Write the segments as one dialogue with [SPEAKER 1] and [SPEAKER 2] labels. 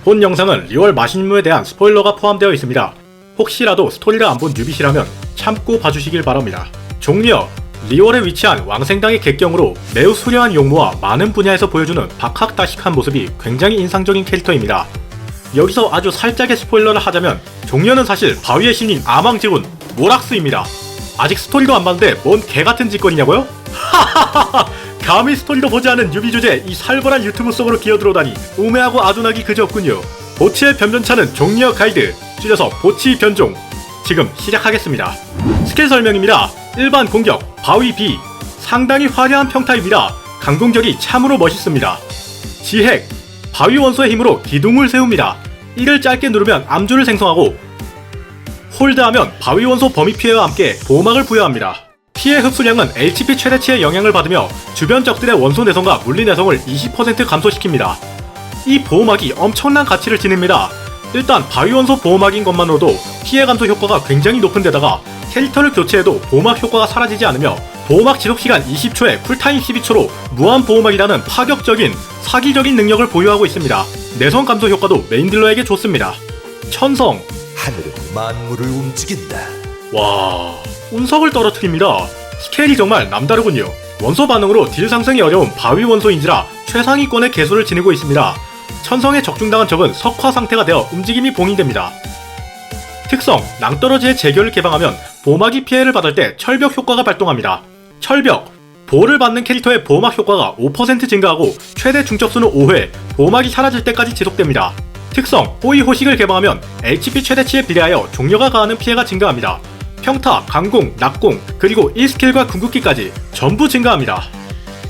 [SPEAKER 1] 본 영상은 리월 마신임무에 대한 스포일러가 포함되어 있습니다. 혹시라도 스토리를 안 본 뉴비시라면 참고 봐주시길 바랍니다. 종려 리월에 위치한 왕생당의 객경으로 매우 수려한 용모와 많은 분야에서 보여주는 박학다식한 모습이 굉장히 인상적인 캐릭터입니다. 여기서 아주 살짝의 스포일러를 하자면 종려는 사실 바위의 신인 아망지군 모락스입니다. 아직 스토리도 안 봤는데 뭔 개같은 짓거리냐고요? 하하하하! 감히 스토리도 보지 않은 뉴비 주제 이 살벌한 유튜브 속으로 기어들어오다니 우매하고 아둔하기 그지없군요. 보치의 변전차는 종려 가이드, 줄여서 보치 변종. 지금 시작하겠습니다. 스킬 설명입니다. 일반 공격, 바위 B. 상당히 화려한 평타입니다. 강공격이 참으로 멋있습니다. 지핵, 바위 원소의 힘으로 기둥을 세웁니다. 이를 짧게 누르면 암주를 생성하고 홀드하면 바위 원소 범위 피해와 함께 보호막을 부여합니다. 피해 흡수량은 HP 최대치의 영향을 받으며 주변 적들의 원소 내성과 물리 내성을 20% 감소시킵니다. 이 보호막이 엄청난 가치를 지닙니다. 일단 바위 원소 보호막인 것만으로도 피해 감소 효과가 굉장히 높은 데다가 캐릭터를 교체해도 보호막 효과가 사라지지 않으며 보호막 지속시간 20초에 쿨타임 12초로 무한 보호막이라는 파격적인 사기적인 능력을 보유하고 있습니다. 내성 감소 효과도 메인 딜러에게 좋습니다. 천성,
[SPEAKER 2] 하늘은 만물을 움직인다.
[SPEAKER 1] 와, 운석을 떨어뜨립니다. 스케일이 정말 남다르군요. 원소 반응으로 딜 상승이 어려운 바위 원소인지라 최상위권의 개수를 지니고 있습니다. 천성에 적중당한 적은 석화 상태가 되어 움직임이 봉인됩니다. 특성, 낭떠러지의 재결을 개방하면 보호막이 피해를 받을 때 철벽 효과가 발동합니다. 철벽, 보호를 받는 캐릭터의 보호막 효과가 5% 증가하고 최대 중첩수는 5회, 보호막이 사라질 때까지 지속됩니다. 특성, 호의 호식을 개방하면 HP 최대치에 비례하여 종려가 가하는 피해가 증가합니다. 평타, 강공, 낙공, 그리고 1스킬과 궁극기까지 전부 증가합니다.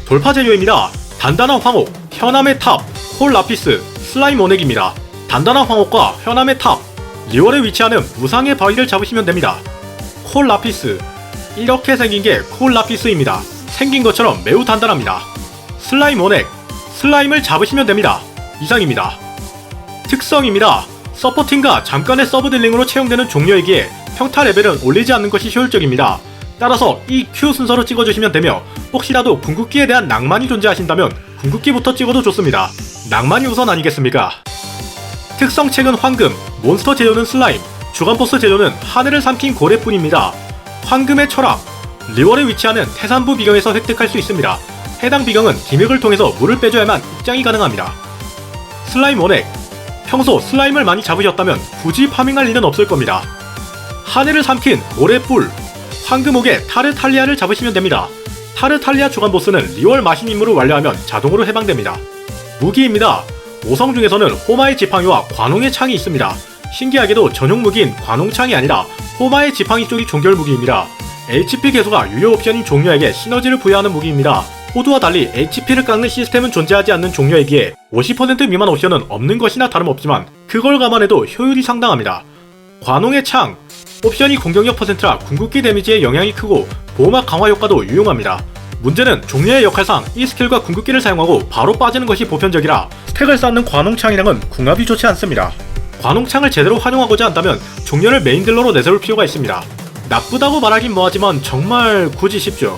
[SPEAKER 1] 돌파 재료입니다. 단단한 황옥, 현암의 탑, 콜 라피스, 슬라임 원액입니다. 단단한 황옥과 현암의 탑, 리월에 위치하는 무상의 바위를 잡으시면 됩니다. 콜 라피스, 이렇게 생긴 게 콜 라피스입니다. 생긴 것처럼 매우 단단합니다. 슬라임 원액, 슬라임을 잡으시면 됩니다. 이상입니다. 특성입니다. 서포팅과 잠깐의 서브 딜링으로 채용되는 종료이기에 평타 레벨은 올리지 않는 것이 효율적입니다. 따라서 이 Q 순서로 찍어주시면 되며 혹시라도 궁극기에 대한 낭만이 존재하신다면 궁극기부터 찍어도 좋습니다. 낭만이 우선 아니겠습니까? 특성책은 황금, 몬스터 재료는 슬라임, 주간보스 재료는 하늘을 삼킨 고래뿐입니다. 황금의 철학, 리월에 위치하는 태산부 비경에서 획득할 수 있습니다. 해당 비경은 기믹을 통해서 물을 빼줘야만 입장이 가능합니다. 슬라임 원액, 평소 슬라임을 많이 잡으셨다면 굳이 파밍할 일은 없을 겁니다. 하늘을 삼킨 고래뿔, 황금옥의 타르탈리아를 잡으시면 됩니다. 타르탈리아 주간보스는 리월 마신 임무를 완료하면 자동으로 해방됩니다. 무기입니다. 5성 중에서는 호마의 지팡이와 관홍의 창이 있습니다. 신기하게도 전용 무기인 관홍창이 아니라 호마의 지팡이 쪽이 종결 무기입니다. HP 개수가 유효 옵션인 종료에게 시너지를 부여하는 무기입니다. 호두와 달리 HP를 깎는 시스템은 존재하지 않는 종료이기에 50% 미만 옵션은 없는 것이나 다름없지만 그걸 감안해도 효율이 상당합니다. 관홍의 창, 옵션이 공격력 퍼센트라 궁극기 데미지에 영향이 크고 보호막 강화 효과도 유용합니다. 문제는 종료의 역할상 이 스킬과 궁극기를 사용하고 바로 빠지는 것이 보편적이라 스택을 쌓는 관홍창이랑은 궁합이 좋지 않습니다. 관홍창을 제대로 활용하고자 한다면 종료를 메인 딜러로 내세울 필요가 있습니다. 나쁘다고 말하긴 뭐하지만 정말 굳이 쉽죠.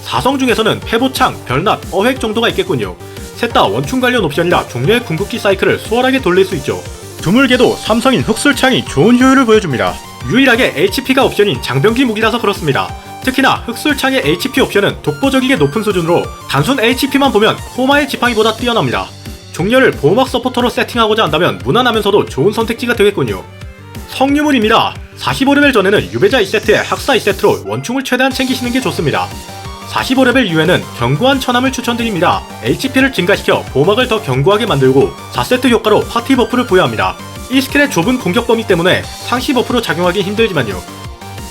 [SPEAKER 1] 4성 중에서는 패보창, 별낫, 어획 정도가 있겠군요. 셋 다 원충 관련 옵션이라 종료의 궁극기 사이클을 수월하게 돌릴 수 있죠. 드물게도 3성인 흑술창이 좋은 효율을 보여줍니다. 유일하게 HP가 옵션인 장병기 무기라서 그렇습니다. 특히나 흑술창의 HP 옵션은 독보적이게 높은 수준으로 단순 HP만 보면 호마의 지팡이보다 뛰어납니다. 종려를 보호막 서포터로 세팅하고자 한다면 무난하면서도 좋은 선택지가 되겠군요. 성유물입니다. 45레벨 전에는 유배자 2세트에 학사 2세트로 원충을 최대한 챙기시는 게 좋습니다. 45레벨 이후에는 견고한 천함을 추천드립니다. HP를 증가시켜 보호막을 더 견고하게 만들고 4세트 효과로 파티 버프를 부여합니다. 이 스킬의 좁은 공격 범위 때문에 상시 버프로 작용하기 힘들지만요.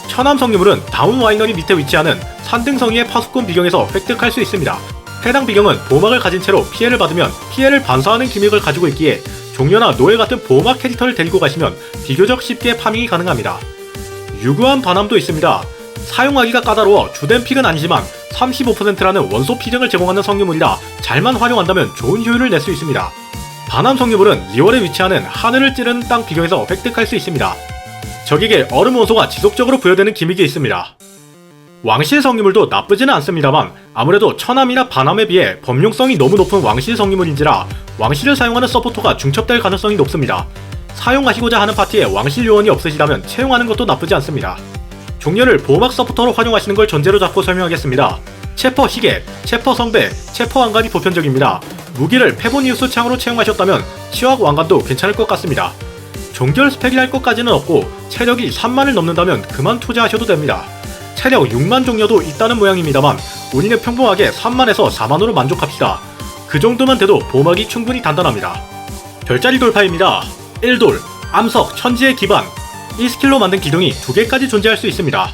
[SPEAKER 1] 천함 성유물은 다운 와이너리 밑에 위치하는 산등성이의 파수꾼 비경에서 획득할 수 있습니다. 해당 비경은 보호막을 가진 채로 피해를 받으면 피해를 반사하는 기믹을 가지고 있기에 종려나 노예 같은 보호막 캐릭터를 데리고 가시면 비교적 쉽게 파밍이 가능합니다. 유구한 반함도 있습니다. 사용하기가 까다로워 주된 픽은 아니지만 35%라는 원소 피증을 제공하는 성유물이라 잘만 활용한다면 좋은 효율을 낼 수 있습니다. 반함 성유물은 리월에 위치하는 하늘을 찌르는 땅 비경에서 획득할 수 있습니다. 적에게 얼음 원소가 지속적으로 부여되는 기믹이 있습니다. 왕실 성유물도 나쁘지는 않습니다만 아무래도 천암이나 반암에 비해 범용성이 너무 높은 왕실 성유물인지라 왕실을 사용하는 서포터가 중첩될 가능성이 높습니다. 사용하시고자 하는 파티에 왕실 요원이 없으시다면 채용하는 것도 나쁘지 않습니다. 종려를 보호막 서포터로 활용하시는 걸 전제로 잡고 설명하겠습니다. 체퍼 시계, 체퍼 성배, 체퍼 왕관이 보편적입니다. 무기를 페보니우스 창으로 채용하셨다면 치확 왕관도 괜찮을 것 같습니다. 종결 스펙이 할 것까지는 없고 체력이 3만을 넘는다면 그만 투자하셔도 됩니다. 체력 6만 종려도 있다는 모양입니다만 우리는 평범하게 3만에서 4만으로 만족합시다. 그 정도만 돼도 보호막이 충분히 단단합니다. 별자리 돌파입니다. 1돌, 암석, 천지의 기반. 이 스킬로 만든 기둥이 2개까지 존재할 수 있습니다.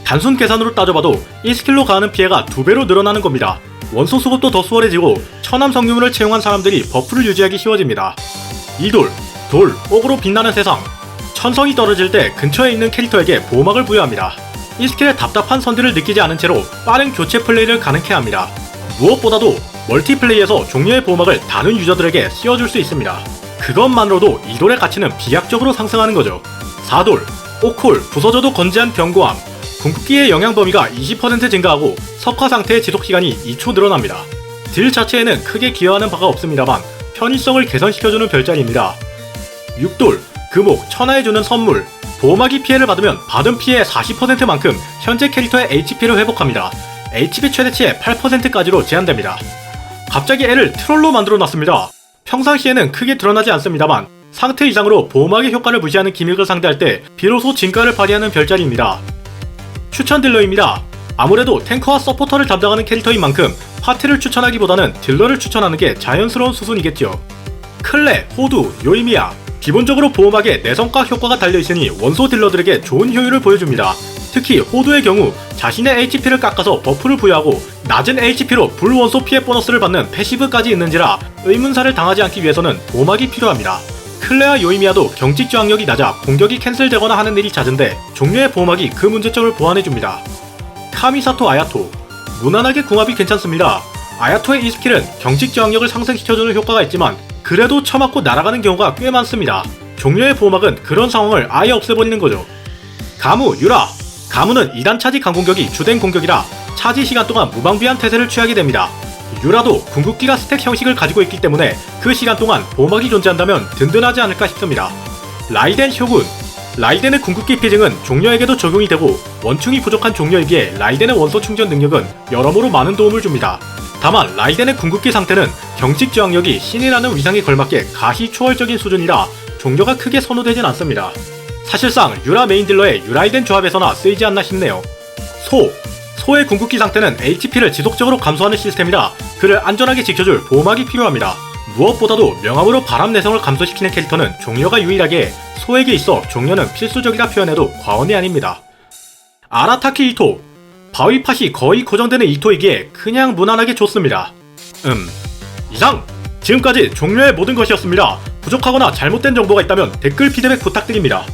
[SPEAKER 1] 단순 계산으로 따져봐도 이 스킬로 가하는 피해가 2배로 늘어나는 겁니다. 원소 수급도 더 수월해지고 천암 성유물을 채용한 사람들이 버프를 유지하기 쉬워집니다. 2돌, 돌, 옥으로 빛나는 세상. 천성이 떨어질 때 근처에 있는 캐릭터에게 보호막을 부여합니다. 이 스킬의 답답한 선들을 느끼지 않은 채로 빠른 교체 플레이를 가능케 합니다. 무엇보다도 멀티플레이에서 종류의 보호막을 다른 유저들에게 씌워줄 수 있습니다. 그것만으로도 이 돌의 가치는 비약적으로 상승하는 거죠. 4돌, 오콜, 부서져도 건재한 병고함. 궁극기의 영향 범위가 20% 증가하고 석화 상태의 지속시간이 2초 늘어납니다. 딜 자체에는 크게 기여하는 바가 없습니다만 편의성을 개선시켜주는 별자리입니다. 6돌, 금옥, 천하에 주는 선물. 보호막이 피해를 받으면 받은 피해의 40%만큼 현재 캐릭터의 HP를 회복합니다. HP 최대치의 8%까지로 제한됩니다. 갑자기 애를 트롤로 만들어놨습니다. 평상시에는 크게 드러나지 않습니다만 상태 이상으로 보호막의 효과를 무시하는 기믹을 상대할 때 비로소 진가를 발휘하는 별자리입니다. 추천 딜러입니다. 아무래도 탱커와 서포터를 담당하는 캐릭터인 만큼 파티를 추천하기보다는 딜러를 추천하는 게 자연스러운 수순이겠죠. 클레, 호두, 요이미야. 기본적으로 보호막에 내성각 효과가 달려있으니 원소 딜러들에게 좋은 효율을 보여줍니다. 특히 호두의 경우 자신의 HP를 깎아서 버프를 부여하고 낮은 HP로 불원소 피해 보너스를 받는 패시브까지 있는지라 의문사를 당하지 않기 위해서는 보호막이 필요합니다. 클레와 요이미야도 경직 저항력이 낮아 공격이 캔슬되거나 하는 일이 잦은데 종류의 보호막이 그 문제점을 보완해줍니다. 카미사토 아야토. 무난하게 궁합이 괜찮습니다. 아야토의 이 스킬은 경직 저항력을 상승시켜주는 효과가 있지만 그래도 처맞고 날아가는 경우가 꽤 많습니다. 종류의 보호막은 그런 상황을 아예 없애버리는 거죠. 가무, 유라. 가무는 2단 차지 강공격이 주된 공격이라 차지 시간 동안 무방비한 태세를 취하게 됩니다. 유라도 궁극기가 스택 형식을 가지고 있기 때문에 그 시간 동안 보호막이 존재한다면 든든하지 않을까 싶습니다. 라이덴 쇼군. 라이덴의 궁극기 피증은 종려에게도 적용이 되고 원충이 부족한 종려이기에 라이덴의 원소 충전 능력은 여러모로 많은 도움을 줍니다. 다만 라이덴의 궁극기 상태는 경직 저항력이 신이라는 위상에 걸맞게 가히 초월적인 수준이라 종려가 크게 선호되진 않습니다. 사실상 유라 메인 딜러의 유라이덴 조합에서나 쓰이지 않나 싶네요. 소의 궁극기 상태는 HP를 지속적으로 감소하는 시스템이라 그를 안전하게 지켜줄 보호막이 필요합니다. 무엇보다도 명함으로 바람 내성을 감소시키는 캐릭터는 종려가 유일하게 소에게 있어 종려는 필수적이라 표현해도 과언이 아닙니다. 아라타키 이토. 바위팟이 거의 고정되는 이토이기에 그냥 무난하게 좋습니다. 이상! 지금까지 종려의 모든 것이었습니다. 부족하거나 잘못된 정보가 있다면 댓글 피드백 부탁드립니다.